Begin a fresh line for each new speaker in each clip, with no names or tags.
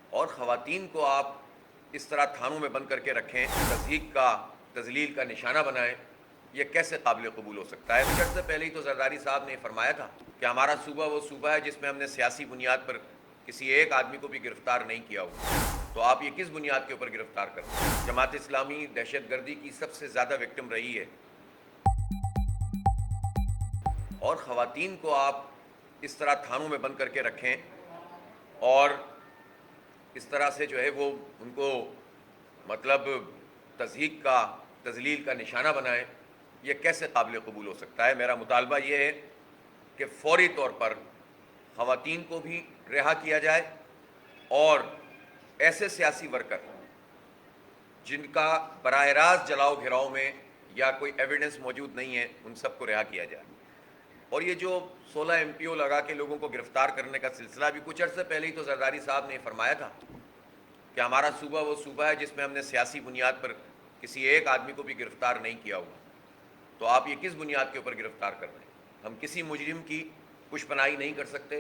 اور خواتین کو آپ اس طرح تھانوں میں بند کر کے رکھیں، تضحیک کا، تذلیل کا نشانہ بنائیں، یہ کیسے قابل قبول ہو سکتا ہے؟ کچھ عرصے پہلے ہی تو زرداری صاحب نے فرمایا تھا کہ ہمارا صوبہ وہ صوبہ ہے جس میں ہم نے سیاسی بنیاد پر کسی ایک آدمی کو بھی گرفتار نہیں کیا ہوا، تو آپ یہ کس بنیاد کے اوپر گرفتار کرتے ہیں؟ جماعت اسلامی دہشت گردی کی سب سے زیادہ وکٹم رہی ہے، اور خواتین کو آپ اس طرح تھانوں میں بند کر کے رکھیں اور اس طرح سے جو ہے وہ ان کو مطلب تضحیک کا، تذلیل کا نشانہ بنائیں، یہ کیسے قابل قبول ہو سکتا ہے؟ میرا مطالبہ یہ ہے کہ فوری طور پر خواتین کو بھی رہا کیا جائے اور ایسے سیاسی ورکر جن کا براہ راست جلاؤ گھراؤ میں یا کوئی ایویڈنس موجود نہیں ہے ان سب کو رہا کیا جائے۔ اور یہ جو 16 ایم پی او لگا کے لوگوں کو گرفتار کرنے کا سلسلہ بھی کچھ عرصے پہلے ہی تو زرداری صاحب نے فرمایا تھا کہ ہمارا صوبہ وہ صوبہ ہے جس میں ہم نے سیاسی بنیاد پر کسی ایک آدمی کو بھی گرفتار نہیں کیا ہوا، تو آپ یہ کس بنیاد کے اوپر گرفتار کر رہے ہیں؟ ہم کسی مجرم کی پشپناہی نہیں کر سکتے،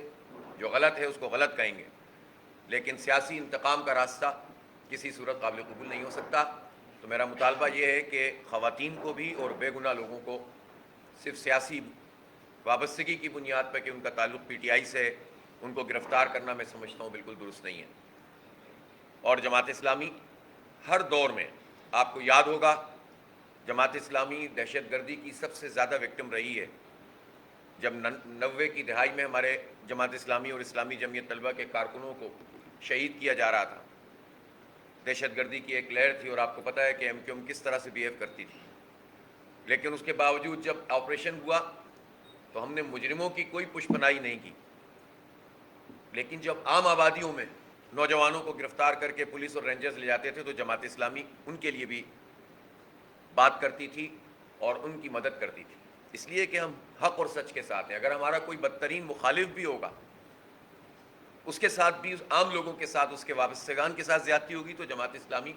جو غلط ہے اس کو غلط کہیں گے، لیکن سیاسی انتقام کا راستہ کسی صورت قابل قبول نہیں ہو سکتا۔ تو میرا مطالبہ یہ ہے کہ خواتین کو بھی اور بے گناہ لوگوں کو صرف سیاسی وابستگی کی بنیاد پر کہ ان کا تعلق پی ٹی آئی سے ان کو گرفتار کرنا میں سمجھتا ہوں بالکل درست نہیں ہے۔ اور جماعت اسلامی ہر دور میں، آپ کو یاد ہوگا، جماعت اسلامی دہشت گردی کی سب سے زیادہ وکٹم رہی ہے۔ جب 90 کی دہائی میں ہمارے جماعت اسلامی اور اسلامی جمعیت طلبہ کے کارکنوں کو شہید کیا جا رہا تھا، دہشت گردی کی ایک لہر تھی، اور آپ کو پتہ ہے کہ ایم کیو ایم کس طرح سے بیہیو کرتی تھی، لیکن اس کے باوجود جب آپریشن ہوا تو ہم نے مجرموں کی کوئی پشپناہی نہیں کی، لیکن جب عام آبادیوں میں نوجوانوں کو گرفتار کر کے پولیس اور رینجرز لے جاتے تھے تو جماعت اسلامی ان کے لیے بھی بات کرتی تھی اور ان کی مدد کرتی تھی، اس لیے کہ ہم حق اور سچ کے ساتھ ہیں۔ اگر ہمارا کوئی بدترین مخالف بھی ہوگا، اس کے ساتھ بھی عام لوگوں کے ساتھ، اس کے وابستگان کے ساتھ زیادتی ہوگی تو جماعت اسلامی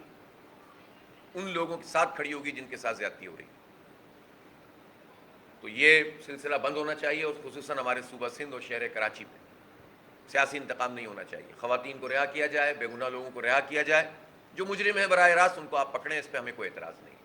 ان لوگوں کے ساتھ کھڑی ہوگی جن کے ساتھ زیادتی ہو رہی ہے۔ تو یہ سلسلہ بند ہونا چاہیے، اور خصوصاً ہمارے صوبہ سندھ اور شہر کراچی میں سیاسی انتقام نہیں ہونا چاہیے۔ خواتین کو رہا کیا جائے، بے گناہ لوگوں کو رہا کیا جائے، جو مجرم ہیں براہ راست ان کو آپ پکڑیں، اس پہ ہمیں کوئی اعتراض نہیں۔